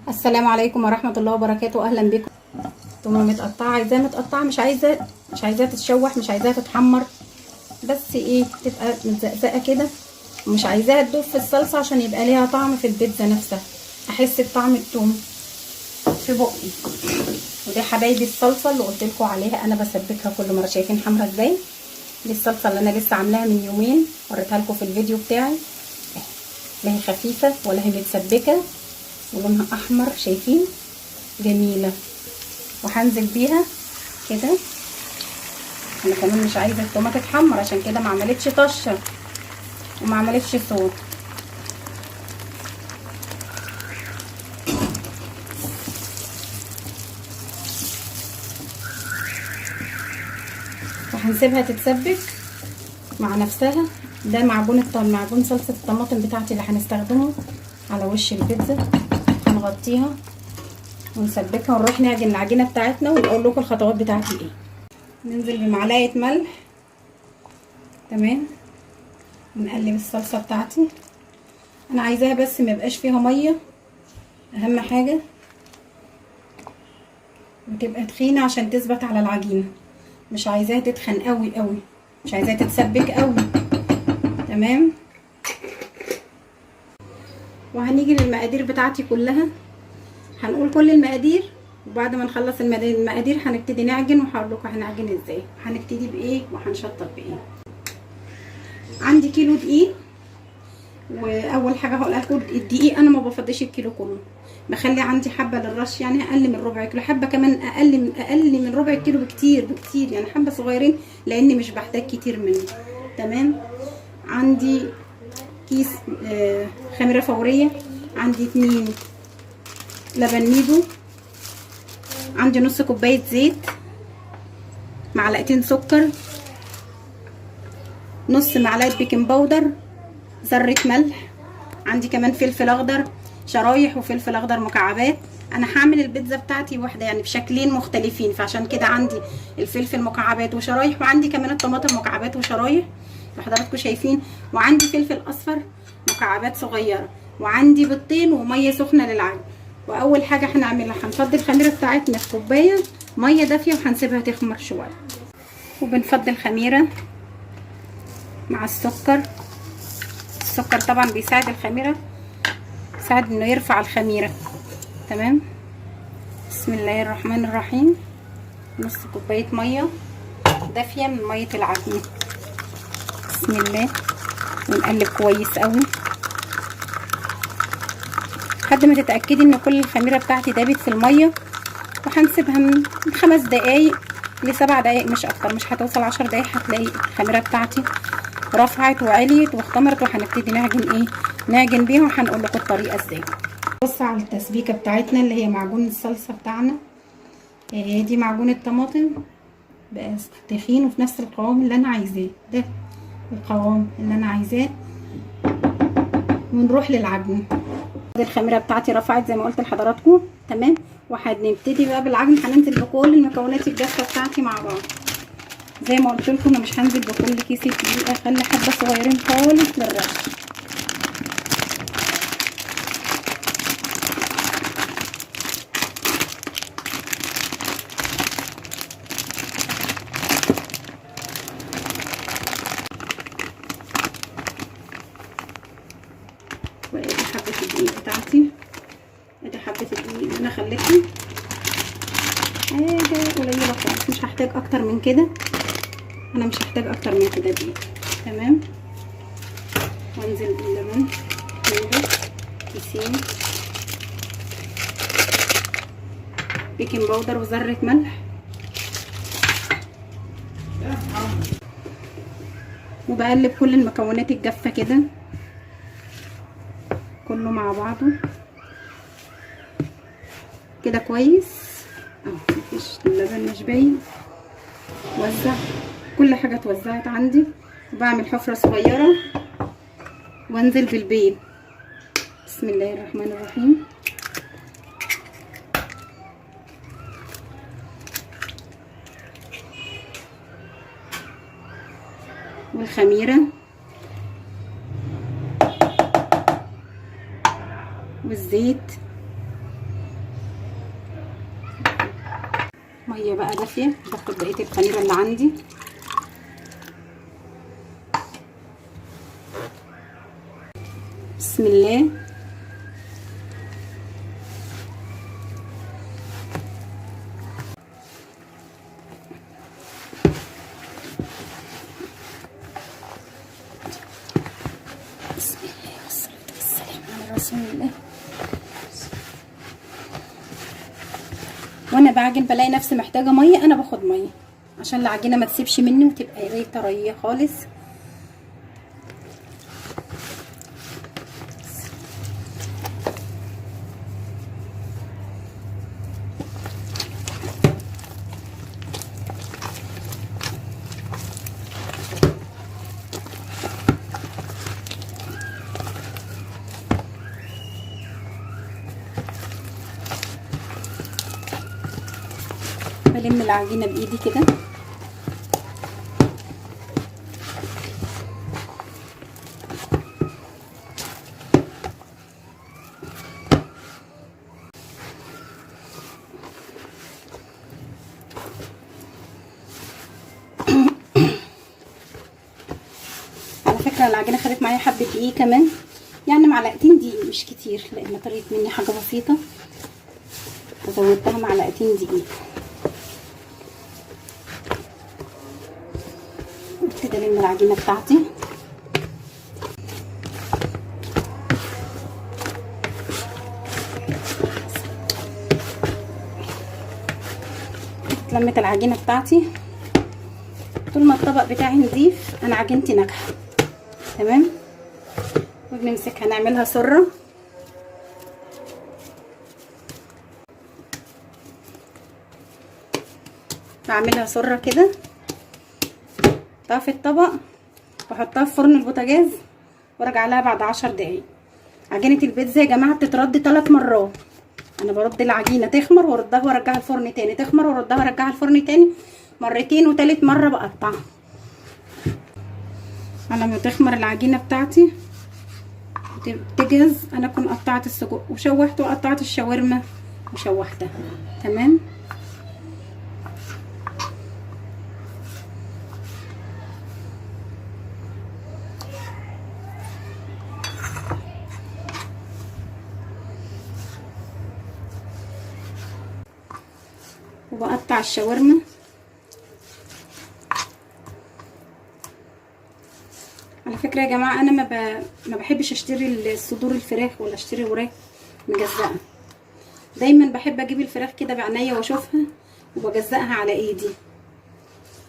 السلام عليكم ورحمة الله وبركاته. اهلا بكم. تومة متقطعة، عايزاها متقطعة، مش عايزاها تتشوح، مش عايزاها تتحمر، بس ايه تبقى متزقزقة كده، ومش عايزاها تدوب في الصلصة عشان يبقى ليها طعم في البيتزا نفسها، احس بطعم التوم في بقي. ودي حبايبي الصلصة اللي قلت لكم عليها، انا بسبكها كل مرة. شايفين حمرا ازاي؟ دي الصلصة اللي انا لسه عاملاها من يومين، وريتها لكم في الفيديو بتاعي. لا هي خفيفة ولا هي متسبكة، ولونها احمر، شايفين؟ جميلة. وهنزل بيها كده. انا كمان مش عايزه التومه تتحمر، عشان كده ما عملتش طشه وما عملتش صوت. وهنسيبها تتسبك مع نفسها. ده معجون صلصه الطماطم بتاعتي اللي هنستخدمه على وش البيتزا. هنغطيها ونسبكها ونروح نعجن العجينه بتاعتنا، ونقول لكم الخطوات بتاعتي ايه. ننزل بمعلقه ملح، تمام، ونقلب الصلصه بتاعتي. انا عايزاها بس ما يبقاش فيها ميه، اهم حاجه، وتبقى تخينه عشان تثبت على العجينه. مش عايزاها تتخن قوي قوي، مش عايزاها تتسبك قوي، تمام. وهنيجي للمقادير بتاعتي كلها، هنقول كل المقادير، وبعد ما نخلص المقادير هنبتدي نعجن، وهقول لكم هنعجن ازاي، هنبتدي بايه وهنشطب بايه. عندي كيلو دقيق، واول حاجه هقولها لكم الدقيق انا ما بفضيش الكيلو كله، بخلي عندي حبه للرش، يعني اقل من ربع كيلو، حبه كمان اقل من ربع كيلو بكتير، يعني حبه صغيرين، لاني مش بحتاج كتير منه، تمام. عندي كيس خميره فوريه، عندي 2 لبن ميدو، عندي نص كوبايه زيت، معلقتين سكر، نص معلقه بيكنج باودر، ذره ملح، عندي كمان فلفل اخضر شرايح وفلفل اخضر مكعبات. انا هعمل البيتزا بتاعتي واحده يعني بشكلين مختلفين، فعشان كده عندي الفلفل مكعبات وشرايح، وعندي كمان الطماطم مكعبات وشرايح حضراتكم شايفين، وعندي فلفل اصفر مكعبات صغيره، وعندي بيضتين وميه سخنه للعجن. واول حاجه هنعملها هنفضي الخميره بتاعتنا في كوبايه ميه دافيه، وهنسيبها تخمر شويه. وبنفضي الخميره مع السكر طبعا بيساعد الخميره، ساعد انه يرفع الخميره، تمام. بسم الله الرحمن الرحيم. نص كوبايه ميه دافيه من ميه العجين، بسم الله، ونقلب كويس قوي لحد ما تتاكدي ان كل الخميره بتاعتي دابت في الميه. وهنسيبها من 5 دقايق ل7 دقايق، مش اكتر، مش هتوصل 10 دقايق هتلاقي الخميره بتاعتي رفعت وعليت واختمرت، وهنبتدي نعجن بيها، وهنقول لكم الطريقه ازاي. بص على التسبيكه بتاعتنا اللي هي معجون الصلصه بتاعنا، دي معجون الطماطم بقى تخين وفي نفس القوام اللي انا عايزاه، ده القوام اللي انا عايزاه. ونروح للعجن. الخميره بتاعتي رفعت زي ما قلت لحضراتكم، تمام. وهنبتدي بقى بالعجن، هننزل بكل المكونات الجافه بتاعتي مع بعض. زي ما قلت لكم انا مش هنزل بكل كيس دقيق، اخلي حبه صغيرين خالص للرش. وادي حبه الدقيق بتاعتي، ادي حبه الدقيق اللي انا خليتها حاجه قليله خالص، مش هحتاج اكتر من كده، انا مش هحتاج اكتر من كده دقيق، تمام. وانزل باللبن كده كيسين، بيكنج باودر وذره ملح، وبقلب كل المكونات الجافه كده كله مع بعضه كده كويس اهو. مفيش اللبن مش باين، وزع كل حاجه اتوزعت عندي. وبعمل حفره صغيره وانزل بالبيض، بسم الله الرحمن الرحيم. والخميره والزيت بقى دافيه، باخد بقيه الخميره اللي عندي. بسم الله. بسم الله والصلاة والسلام على رسول الله. وانا بعجن بلاقي نفسي محتاجه ميه، انا باخد ميه عشان العجينه ما تسيبش مني وتبقى زي طريه خالص. بلم العجينه بايدي كده. على فكره العجينه خدت معايا حبه دقيق كمان، يعني معلقتين دقيق مش كتير لان طريت مني حاجه بسيطه، وزودتها معلقتين دقيق. كده الم العجينه بتاعتي. اتلمت العجينه بتاعتي. طول ما الطبق بتاعي نضيف انا عجينتي ناجحه تمام. وبنمسكها نعملها سره. بعملها سره كده، احطها في الطبق واحطها في فرن البوتاجاز وارجع لها بعد 10 دقايق. عجينه البيتزا يا جماعه بتترد 3 مرات. انا برد العجينه تخمر واردها وارجعها الفرن تاني، تخمر واردها وارجعها الفرن تاني مرتين، وتالت مره بقطعها. على ما تخمر العجينه بتاعتي تجهز انا اكون قطعت السجق وشوحت، وقطعت الشاورما وشوحتها تمام. وبقطع الشاورما. على فكره يا جماعه انا ما بحبش اشتري الصدور الفراخ ولا اشتري وراك مجزأه. دايما بحب اجيب الفراخ كده بعناية واشوفها وبجزأها على ايدي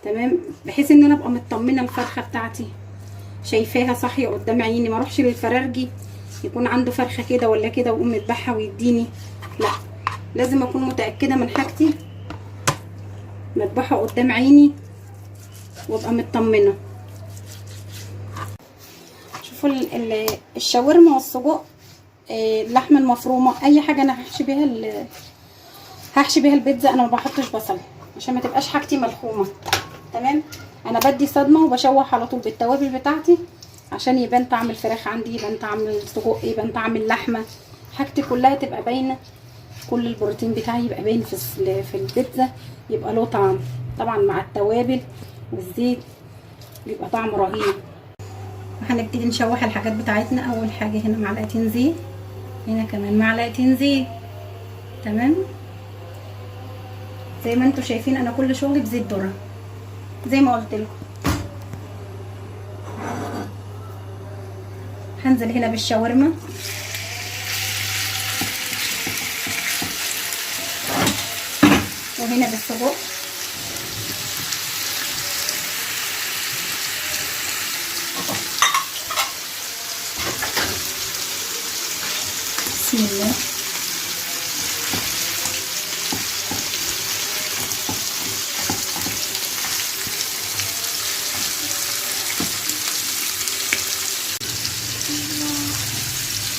تمام، بحيث ان انا ابقى مطمنه الفرخه بتاعتي شايفاها صاحيه قدام عيني. ما اروحش للفرارجي يكون عنده فرخه كده ولا كده ويقوم يذبحها ويديني، لا، لازم اكون متاكده من حاجتي مذبحه قدام عيني وابقى مطمنه. شوفوا الشاورما والسجق، اللحمه المفرومه، اي حاجه انا هحشي بيها البيتزا. انا ما بحطش بصل عشان ما تبقاش حاجتي ملخومه تمام. انا بدي صدمه وبشوح على طول بالتوابل بتاعتي عشان يبان طعم الفراخ عندي، يبان طعم السجق، يبان طعم اللحمه، حاجتي كلها تبقى باينه، كل البروتين بتاعي يبقى باين في البيتزا، يبقى له طعم. طبعا مع التوابل والزيت بيبقى طعم رهيب. هنبتدي نشوح الحاجات بتاعتنا. اول حاجه هنا معلقتين زيت، هنا كمان معلقتين زيت تمام. زي ما انتم شايفين انا كل شغلي بزيت ذره زي ما قلت لكم. هنزل هنا بالشاورما، وهنا بالسجق، بسم الله.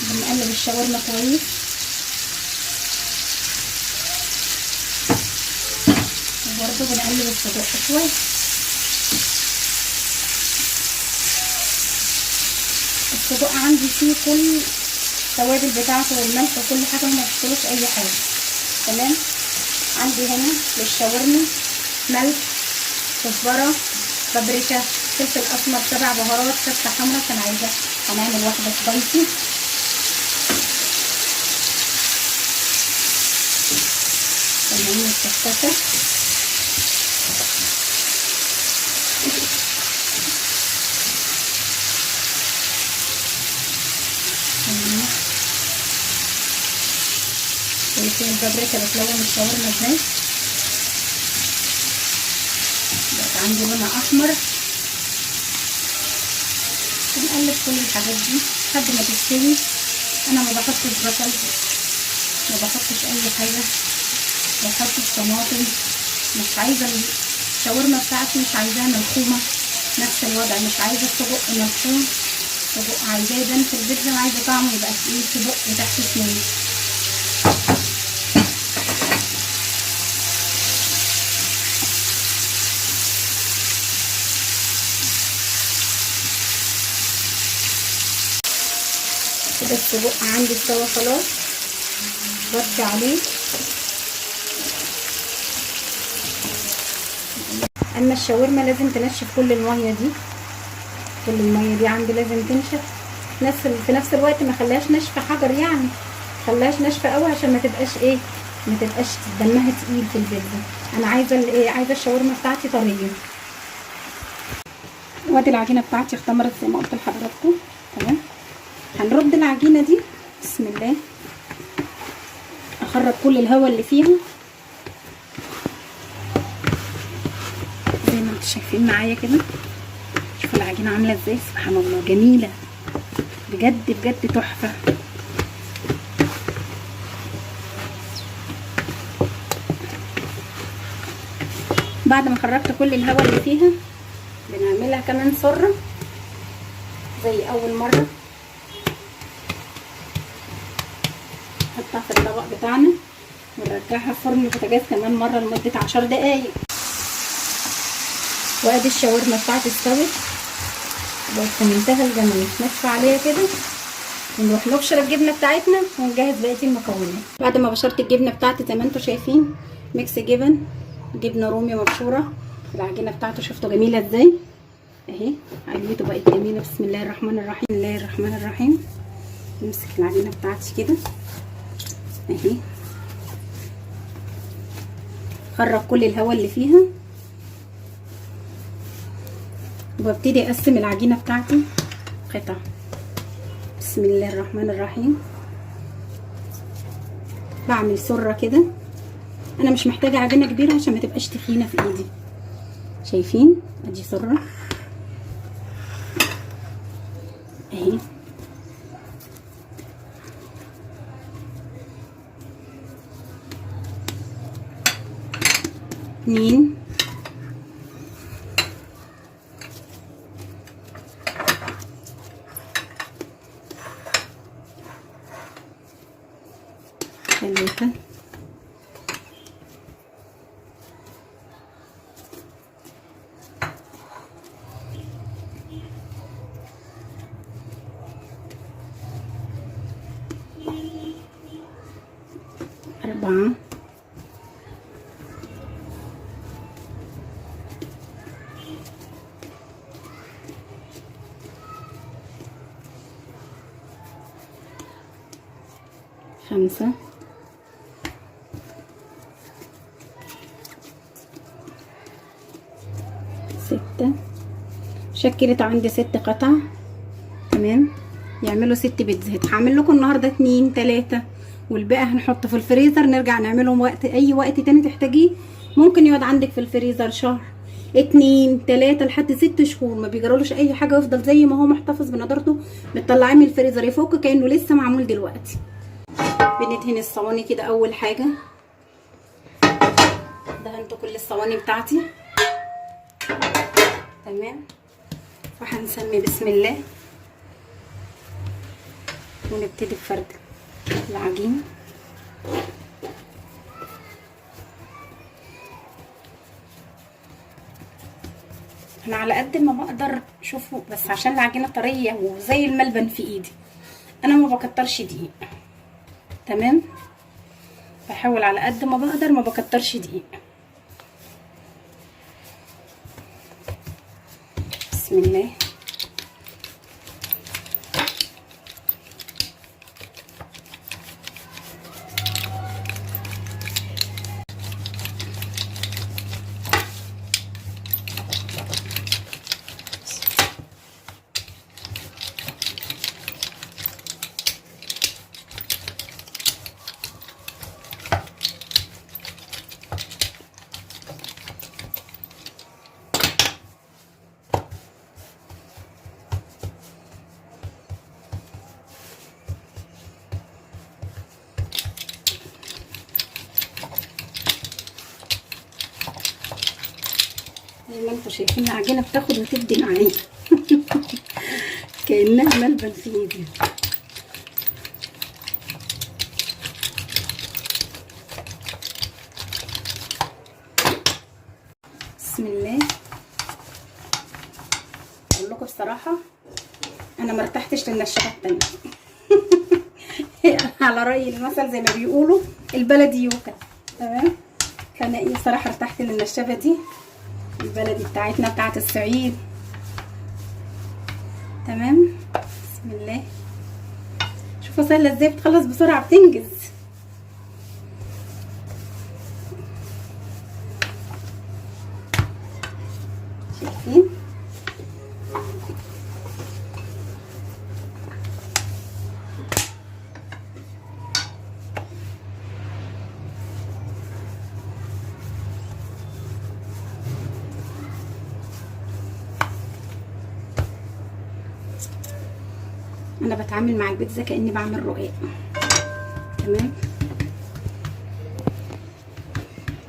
بنقلب الشاورما كويس، وبرده بنقلب السجق شويه. السجق عندي فيه كل التوابل بتاعته والملح وكل حاجه، ما بحطلوش اي حاجه تمام. عندي هنا للشاورما ملح، كزبره، بابريكا، فلفل اسمر، 7 بهارات، شطه حمرا عشان عايزه هنعمل واحده سبايسي. تمام التفتته. شايفين البابريكا بتلون الشاورما ازاي؟ بقت عندي لونها احمر. بنقلب كل الحاجات دي لحد ما تستوي. انا ما بحطش بصل، ما بحطش اي حاجه، ما بحطش طماطم. مش عايزه الشاورما بتاعتي مش عايزاها ملحومه، نفس الوضع. مش عايزه السجق ملحوم، سجق عايزاه يبان في البيتزا، عايزه طعمه يبقى تقيل سجق وتحت سنين. كده السجق عندي استوى خلاص، بطفي عليه. اما الشاورما لازم تنشف كل الميه دي، كل الميه دي عندي لازم تنشف. في نفس الوقت ما خليهاش ناشفه حجر، يعني خليهاش ناشفه قوي عشان ما تبقاش ايه، ما تبقاش دمها تقيل في البيتزا. انا عايزه الايه، عايزه الشاورما بتاعتي طريه. وادي العجينه بتاعتي اختمرت زي ما قلت لحضراتكم. تمام، هنرد العجينه دي بسم الله، اخرج كل الهواء اللي فيها زي ما انتم شايفين معايا كده. شوفوا العجينه عامله ازاي، سبحان الله جميله بجد بجد تحفه. بعد ما خرجت كل الهواء اللي فيها بنعملها كمان سره زي اول مره. نحطها في الطبق بتاعنا ونرجعها في فرن البوتاجاز كمان مره لمده 10 دقايق. وادي الشاورما بتاعتي استوت، بقت في منتهى الجمال، ناشفه عليها كده. ونروح نبشر الجبنه بتاعتنا ونجهز بقيه المكونات. بعد ما بشرت الجبنه بتاعتي زي ما انتم شايفين، ميكس جبن، جبنه رومي مبشوره. العجينه بتاعته شفتوا جميله ازاي اهي، عجينته بقت جميله. بسم الله الرحمن الرحيم، بسم الله الرحمن الرحيم. نمسك العجينه بتاعتي كده اهي، خرج كل الهواء اللي فيها، وببتدي اقسم العجينه بتاعتي قطع. بسم الله الرحمن الرحيم. بعمل سره كده. انا مش محتاجه عجينه كبيره عشان ما تبقاش تخينه في ايدي. شايفين ادي سره اهي. اتنين، ثلاثة، أربعة، خمسة، ستة. شكلت عندي 6 قطع. تمام، يعملوا 6 بيتزات. هعمل لكم النهارده 2 3 والباقي هنحطه في الفريزر، نرجع نعملهم وقت اي وقت تاني تحتاجيه. ممكن يقعد عندك في الفريزر شهر 2 3 لحد 6 شهور، ما بيجرالوش اي حاجه، ويفضل زي ما هو محتفظ بنضارته. بتطلعيه من الفريزر يفك كانه لسه معمول دلوقتي. بندهن الصواني كده. اول حاجه دهنت كل الصواني بتاعتي. تمام، وهنسمي بسم الله ونبتدي بفرد العجين. انا على قد ما بقدر، شوفوا بس عشان العجينه طريه وزي الملبن في ايدي، انا ما بكترش دقيق. تمام، بحاول على قد ما بقدر ما بكترش دقيق. بسم الله. زي ما انتوا شايفين العجينه بتاخد وتدي معايا كانها ملبن في ايدي. بسم الله. اقول لكم بصراحه انا ما ارتحتش للنشابه التانيه على راي المثل زي ما بيقولوا البلدي يوكل. تمام. فانا ايه صراحه ارتحت للنشابه دي البلدي بتاعتنا بتاعت الصعيد. تمام. بسم الله. شوفوا سهله ازاي، بتخلص بسرعه، بتنجز. شايفين؟ انا بتعامل مع البيتزا كاني بعمل رقاق. تمام.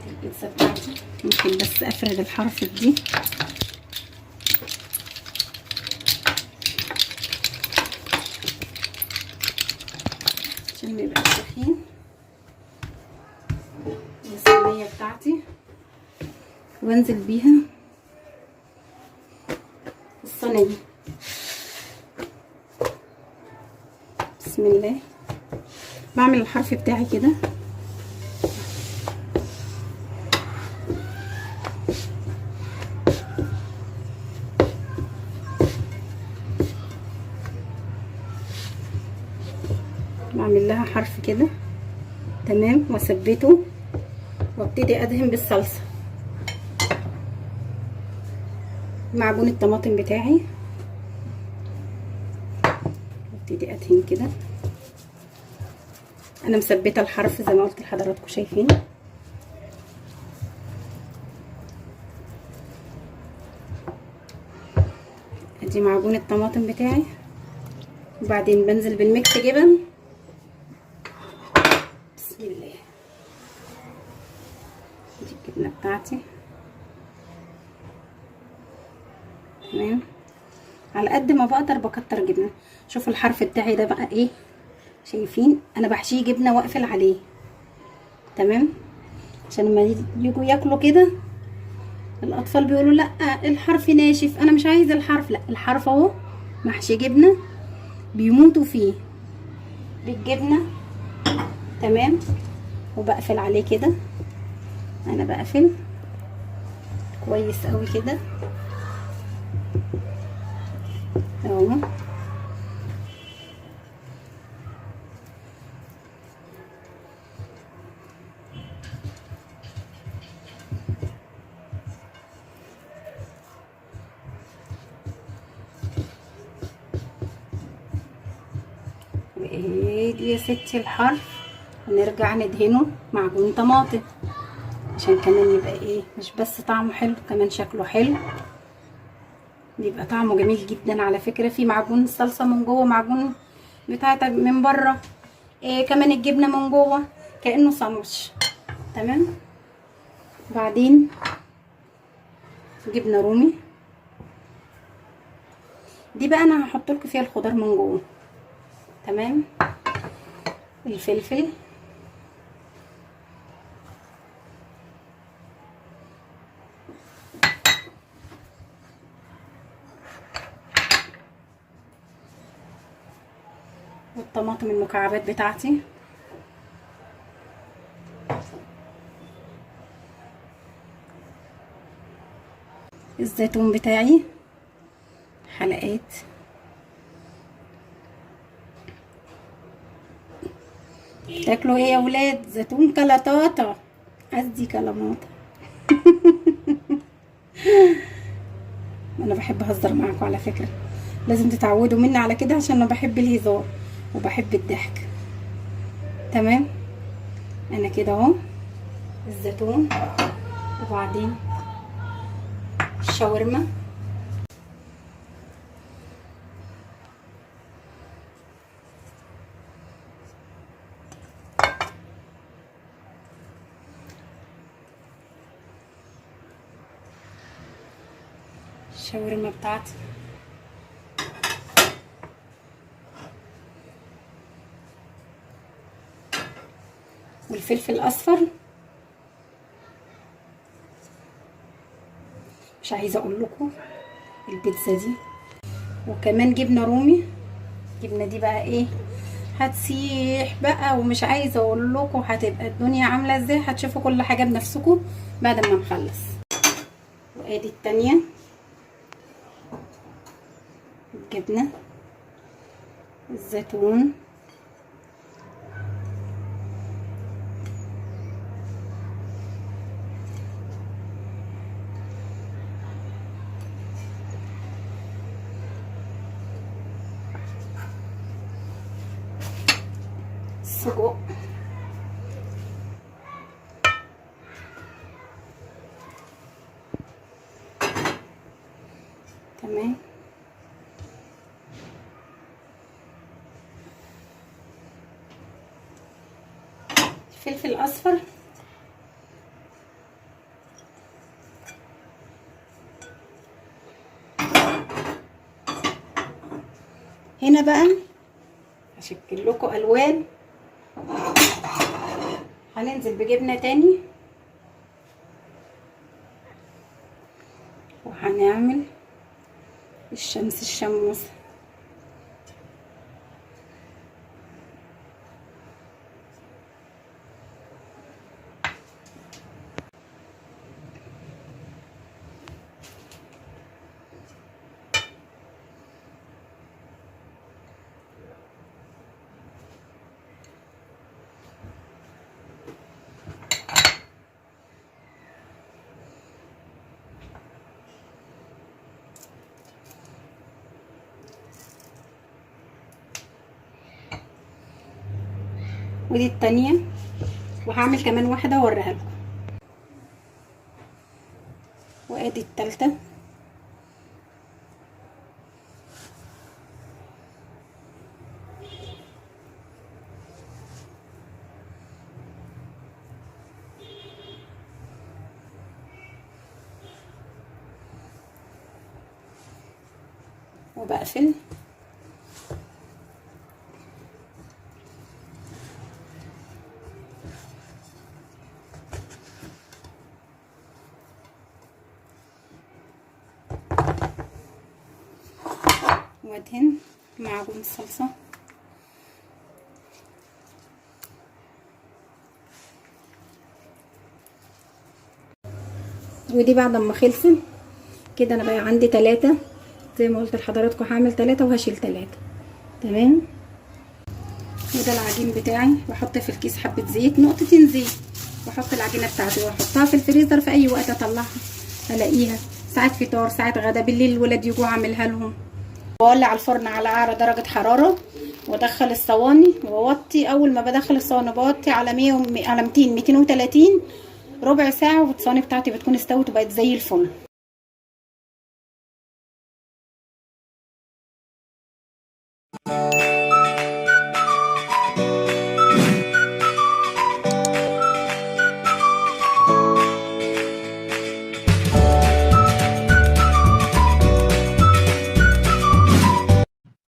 البيتزا بتاعتي ممكن بس افرد الحرف دي عشان ما يبقاش تخين. الصينيه بتاعتي وانزل بيها الصينيه. بسم الله. بعمل الحرف بتاعي كده بعمل لها حرف كده. تمام. واثبته وابتدي ادهن بالصلصه. معجون الطماطم بتاعي ابتدي ادهن كده. انا مثبته الحرف زي ما قلت لحضراتكم، شايفين؟ ادي معجون الطماطم بتاعي. وبعدين بنزل بالميكس جبن. بسم الله. دي الجبنه بتاعتي. تمام. على قد ما بقدر بكتر جبنه. شوفوا الحرف بتاعي ده بقى ايه، شايفين؟ انا بحشيه جبنه واقفل عليه. تمام. عشان لما يجوا ياكلوا كده الاطفال بيقولوا لا الحرف ناشف، انا مش عايزه الحرف. لا، الحرف اهو محشي جبنه بيموتوا فيه بالجبنه. تمام. وبقفل عليه كده. انا بقفل كويس قوي كده اهو. وايدي يا ستي الحرف ونرجع ندهنه معجون طماطم عشان كمان يبقى ايه، مش بس طعمه حلو كمان شكله حلو. بيبقى طعمه جميل جدا على فكره. في معجون الصلصه من جوه، معجون بتاعتك من بره، إيه كمان الجبنه من جوه كانه ساندوتش. تمام. بعدين جبنه رومي دي بقى انا هحط لكم فيها الخضار من جوه. تمام. الفلفل، والطماطم المكعبات بتاعتي، الزيتون بتاعي حلقات. تاكلوا ايه يا ولاد؟ زيتون كلاطاطا، قصدي كلاماطا. انا بحب اهزر معاكم على فكره، لازم تتعودوا مني على كده عشان انا بحب الهزار وبحب الضحك. تمام، انا كده اهو الزيتون، وبعدين الشاورما. الشاورما بتاعتي والفلفل الاصفر، مش عايزه اقول لكم البيتزا دي، وكمان جبنه رومي. الجبنه دي بقى ايه، هتسيح بقى، ومش عايزه اقول لكم هتبقى الدنيا عامله ازاي. هتشوفوا كل حاجه بنفسكم بعد ما نخلص. وادي التانية الجبنه، الزيتون، السجق، تمام. الفلفل الاصفر، هنا بقى هشكل لكم الوان. هننزل بجبنه تاني، وهنعمل الشمس الشموسه. ودي التانية، وهعمل كمان واحدة اوريها لكم. وادي التالتة، وبقفل. وادهن معجون الصلصة. ودي بعد ما خلصت كده انا بقى عندي 3 زي ما قلت لحضراتكم، هعمل 3 وهشيل 3. تمام. وده العجين بتاعي، بحط في الكيس حبة زيت، نقطتين زيت، واحط العجينة بتاعتي واحطها في الفريزر. في اي وقت اطلعها الاقيها، ساعات فطار، ساعات غدا، بالليل الولاد يجوا اعملها لهم. بولع الفرن على اعلى درجة حرارة، وادخل الصواني واوطي. اول ما بدخل الصواني بوطي على 100 على 200 230 ربع ساعة، والصواني بتاعتي بتكون استوت وبقت زي الفل.